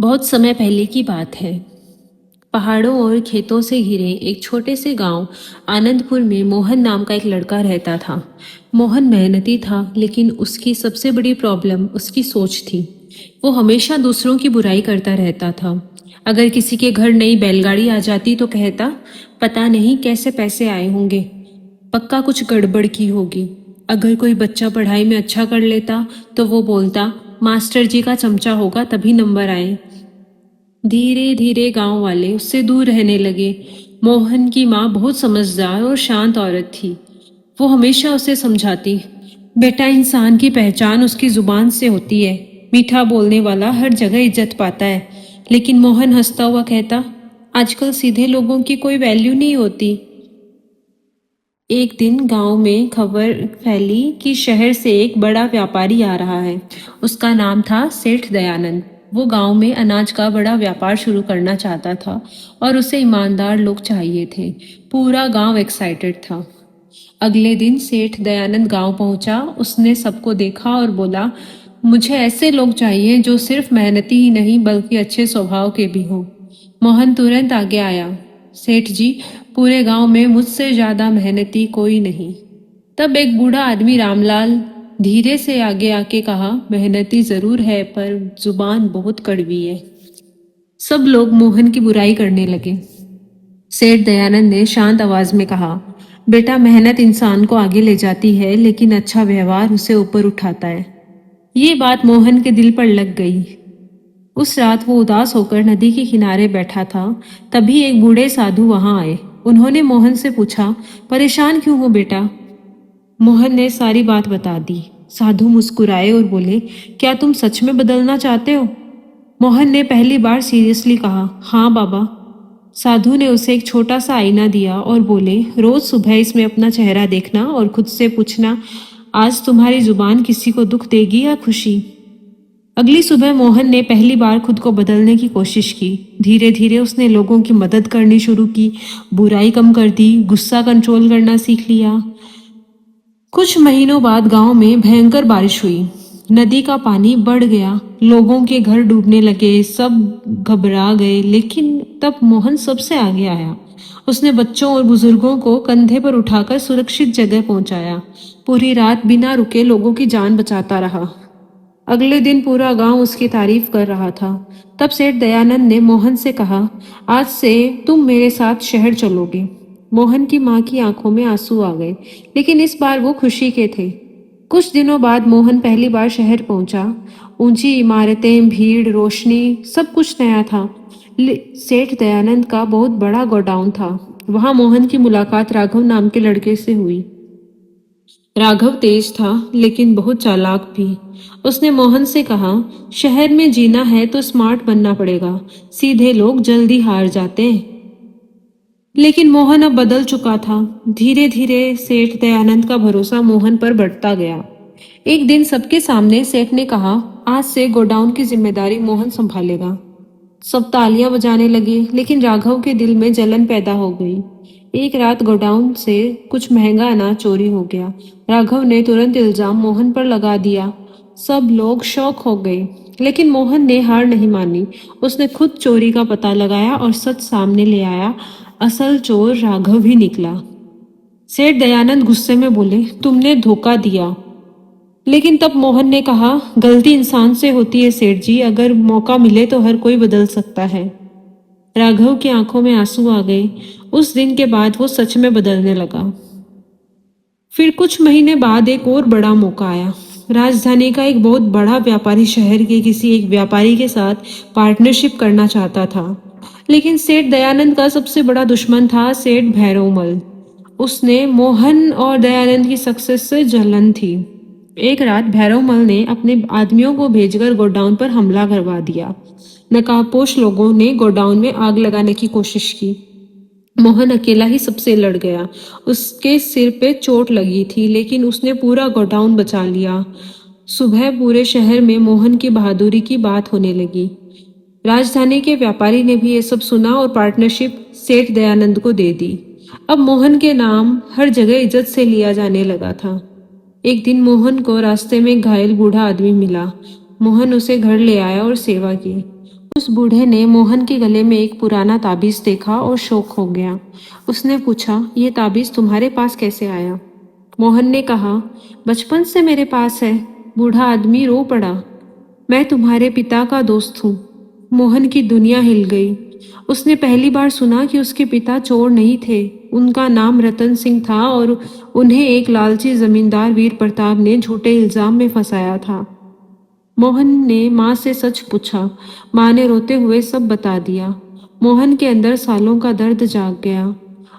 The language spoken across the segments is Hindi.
बहुत समय पहले की बात है। पहाड़ों और खेतों से घिरे एक छोटे से गांव आनंदपुर में मोहन नाम का एक लड़का रहता था। मोहन मेहनती था, लेकिन उसकी सबसे बड़ी प्रॉब्लम उसकी सोच थी। वो हमेशा दूसरों की बुराई करता रहता था। अगर किसी के घर नई बैलगाड़ी आ जाती तो कहता, पता नहीं कैसे पैसे आए होंगे, पक्का कुछ गड़बड़ की होगी। अगर कोई बच्चा पढ़ाई में अच्छा कर लेता तो वो बोलता, मास्टर जी का चमचा होगा तभी नंबर आए। धीरे धीरे गांव वाले उससे दूर रहने लगे। मोहन की माँ बहुत समझदार और शांत औरत थी। वो हमेशा उसे समझाती, बेटा, इंसान की पहचान उसकी जुबान से होती है। मीठा बोलने वाला हर जगह इज्जत पाता है। लेकिन मोहन हंसता हुआ कहता, आजकल सीधे लोगों की कोई वैल्यू नहीं होती। एक दिन गांव में खबर फैली कि शहर से एक बड़ा व्यापारी आ रहा है। उसका नाम था सेठ दयानंद। वो गांव में अनाज का बड़ा व्यापार शुरू करना चाहता था और उसे ईमानदार लोग चाहिए थे। पूरा गांव एक्साइटेड था। अगले दिन सेठ दयानंद गांव पहुंचा। उसने सबको देखा और बोला, मुझे ऐसे लोग चाहिए जो सिर्फ मेहनती ही नहीं बल्कि अच्छे स्वभाव के भी हों। मोहन तुरंत आगे आया, सेठ जी, पूरे गांव में मुझसे ज्यादा मेहनती कोई नहीं। तब एक बूढ़ा आदमी रामलाल धीरे से आगे आके कहा, मेहनती जरूर है पर जुबान बहुत कड़वी है। सब लोग मोहन की बुराई करने लगे। सेठ दयानंद ने शांत आवाज में कहा, बेटा, मेहनत इंसान को आगे ले जाती है, लेकिन अच्छा व्यवहार उसे ऊपर उठाता है। ये बात मोहन के दिल पर लग गई। उस रात वो उदास होकर नदी के किनारे बैठा था। तभी एक बूढ़े साधु वहां आए। उन्होंने मोहन से पूछा, परेशान क्यों हो बेटा? मोहन ने सारी बात बता दी। साधु मुस्कुराए और बोले, क्या तुम सच में बदलना चाहते हो? मोहन ने पहली बार सीरियसली कहा, हाँ बाबा। साधु ने उसे एक छोटा सा आईना दिया और बोले, रोज सुबह इसमें अपना चेहरा देखना और खुद से पूछना, आज तुम्हारी जुबान किसी को दुख देगी या खुशी? अगली सुबह मोहन ने पहली बार खुद को बदलने की कोशिश की। धीरे धीरे उसने लोगों की मदद करनी शुरू की, बुराई कम कर दी, गुस्सा कंट्रोल करना सीख लिया। कुछ महीनों बाद गांव में भयंकर बारिश हुई। नदी का पानी बढ़ गया, लोगों के घर डूबने लगे, सब घबरा गए। लेकिन तब मोहन सबसे आगे आया। उसने बच्चों और बुजुर्गों को कंधे पर उठाकर सुरक्षित जगह पहुंचाया। पूरी रात बिना रुके लोगों की जान बचाता रहा। अगले दिन पूरा गांव उसकी तारीफ कर रहा था। तब सेठ दयानंद ने मोहन से कहा, आज से तुम मेरे साथ शहर चलोगे। मोहन की मां की आंखों में आंसू आ गए, लेकिन इस बार वो खुशी के थे। कुछ दिनों बाद मोहन पहली बार शहर पहुंचा। ऊंची इमारतें, भीड़, रोशनी, सब कुछ नया था। सेठ दयानंद का बहुत बड़ा गोडाउन था। वहां मोहन की मुलाकात राघव नाम के लड़के से हुई। राघव तेज था, लेकिन बहुत चालाक भी। उसने मोहन से कहा, शहर में जीना है तो स्मार्ट बनना पड़ेगा, सीधे लोग जल्दी हार जाते हैं। लेकिन मोहन अब बदल चुका था। धीरे धीरे सेठ दयानंद का भरोसा मोहन पर बढ़ता गया। एक दिन सबके सामने सेठ ने कहा, आज से गोडाउन की जिम्मेदारी मोहन संभालेगा। सब तालियां बजाने लगे, लेकिन राघव के दिल में जलन पैदा हो गई। एक रात गोडाउन से कुछ महंगा अनाज चोरी हो गया। राघव ने तुरंत इल्जाम मोहन पर लगा दिया। सब लोग शॉक हो गए, लेकिन मोहन ने हार नहीं मानी। उसने खुद चोरी का पता लगाया और सच सामने ले आया। असल चोर राघव ही निकला। सेठ दयानंद गुस्से में बोले, तुमने धोखा दिया। लेकिन तब मोहन ने कहा, गलती इंसान से होती है सेठ जी, अगर मौका मिले तो हर कोई बदल सकता है। राघव की आंखों में आंसू आ गए। उस दिन के बाद वो सच में बदलने लगा। फिर कुछ महीने बाद एक और बड़ा मौका आया। राजधानी का एक बहुत बड़ा व्यापारी शहर के किसी एक व्यापारी के साथ पार्टनरशिप करना चाहता था। लेकिन सेठ दयानंद का सबसे बड़ा दुश्मन था सेठ भैरवमल। उसने मोहन और दयानंद की सक्सेस से जलन थी। एक रात भैरवमल ने अपने आदमियों को भेजकर गोडाउन पर हमला करवा दिया। नकाबपोश लोगों ने गोडाउन में आग लगाने की कोशिश की। मोहन अकेला ही सबसे लड़ गया। उसके सिर पे चोट लगी थी, लेकिन उसने पूरा गोडाउन बचा लिया। सुबह पूरे शहर में मोहन की बहादुरी की बात होने लगी। राजधानी के व्यापारी ने भी ये सब सुना और पार्टनरशिप सेठ दयानंद को दे दी। अब मोहन के नाम हर जगह इज्जत से लिया जाने लगा था। एक दिन मोहन को रास्ते में एक घायल बूढ़ा आदमी मिला। मोहन उसे घर ले आया और सेवा की। उस बूढ़े ने मोहन के गले में एक पुराना ताबीज देखा और शौक हो गया। उसने पूछा, ये ताबीज तुम्हारे पास कैसे आया? मोहन ने कहा, बचपन से मेरे पास है। बूढ़ा आदमी रो पड़ा। मैं तुम्हारे पिता का दोस्त हूँ। मोहन की दुनिया हिल गई। उसने पहली बार सुना कि उसके पिता चोर नहीं थे। उनका नाम रतन सिंह था और उन्हें एक लालची जमींदार वीर प्रताप ने झूठे इल्जाम में फंसाया था। मोहन ने माँ से सच पूछा। माँ ने रोते हुए सब बता दिया। मोहन के अंदर सालों का दर्द जाग गया।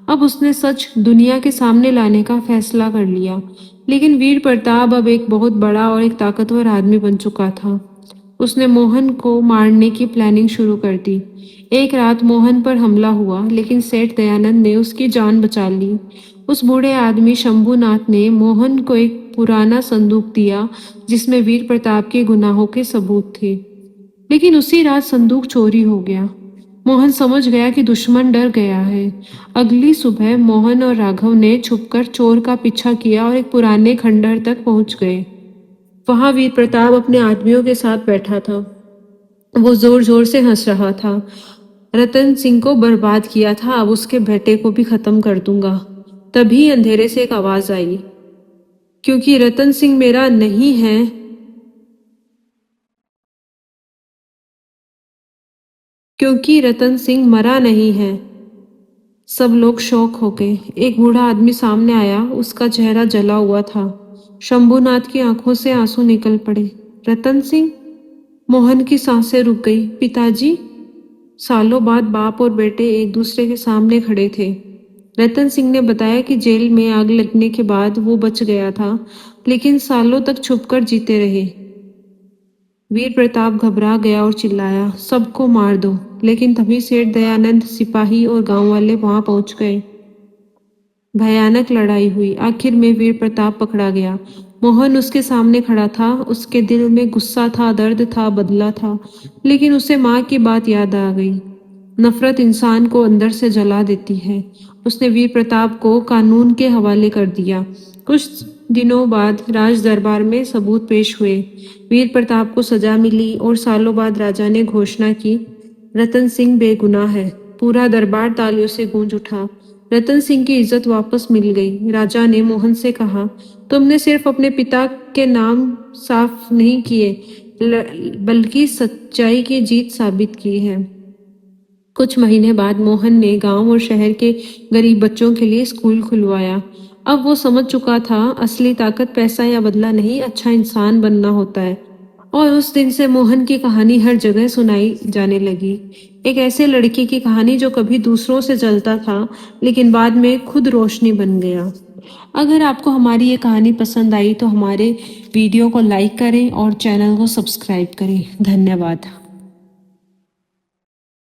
अब उसने सच दुनिया के सामने लाने का फैसला कर लिया। लेकिन वीर प्रताप अब एक बहुत बड़ा और एक ताकतवर आदमी बन चुका था। उसने मोहन को मारने की प्लानिंग शुरू कर दी। एक रात मोहन पर हमला हुआ, लेकिन सेठ दयानंद ने उसकी जान बचा ली। उस बूढ़े आदमी शंभूनाथ ने मोहन को एक पुराना संदूक दिया जिसमें वीर प्रताप के गुनाहों के सबूत थे। लेकिन उसी रात संदूक चोरी हो गया। मोहन समझ गया कि दुश्मन डर गया है। अगली सुबह मोहन और राघव ने छुपकर चोर का पीछा किया और एक पुराने खंडहर तक पहुंच गए। वहां वीर प्रताप अपने आदमियों के साथ बैठा था। वो जोर जोर से हंस रहा था। रतन सिंह को बर्बाद किया था, अब उसके बेटे को भी खत्म कर दूंगा। तभी अंधेरे से एक आवाज आई, क्योंकि रतन सिंह मेरा नहीं है, क्योंकि रतन सिंह मरा नहीं है। सब लोग शौक हो गए। एक बूढ़ा आदमी सामने आया। उसका चेहरा जला हुआ था। शंभूनाथ की आंखों से आंसू निकल पड़े। रतन सिंह? मोहन की सांसें रुक गई। पिताजी? सालों बाद बाप और बेटे एक दूसरे के सामने खड़े थे। रतन सिंह ने बताया कि जेल में आग लगने के बाद वो बच गया था, लेकिन सालों तक छुपकर जीते रहे। वीर प्रताप घबरा गया और चिल्लाया, सबको मार दो। लेकिन तभी सेठ दयानंद, सिपाही और गांव वाले वहां पहुंच गए। भयानक लड़ाई हुई। आखिर में वीर प्रताप पकड़ा गया। मोहन उसके सामने खड़ा था। उसके दिल में गुस्सा था, दर्द था, बदला था। लेकिन उसे माँ की बात याद आ गई। नफरत इंसान को अंदर से जला देती है। उसने वीर प्रताप को कानून के हवाले कर दिया। कुछ दिनों बाद राज दरबार में सबूत पेश हुए। वीर प्रताप को सजा मिली और सालों बाद राजा ने घोषणा की, रतन सिंह बेगुनाह है। पूरा दरबार तालियों से गूंज उठा। रतन सिंह की इज्जत वापस मिल गई। राजा ने मोहन से कहा, तुमने सिर्फ अपने पिता के नाम साफ नहीं किए, बल्कि सच्चाई की जीत साबित की है। कुछ महीने बाद मोहन ने गांव और शहर के गरीब बच्चों के लिए स्कूल खुलवाया। अब वो समझ चुका था, असली ताकत पैसा या बदला नहीं, अच्छा इंसान बनना होता है। और उस दिन से मोहन की कहानी हर जगह सुनाई जाने लगी। एक ऐसे लड़के की कहानी जो कभी दूसरों से जलता था, लेकिन बाद में खुद रोशनी बन गया। अगर आपको हमारी ये कहानी पसंद आई तो हमारे वीडियो को लाइक करें और चैनल को सब्सक्राइब करें। धन्यवाद।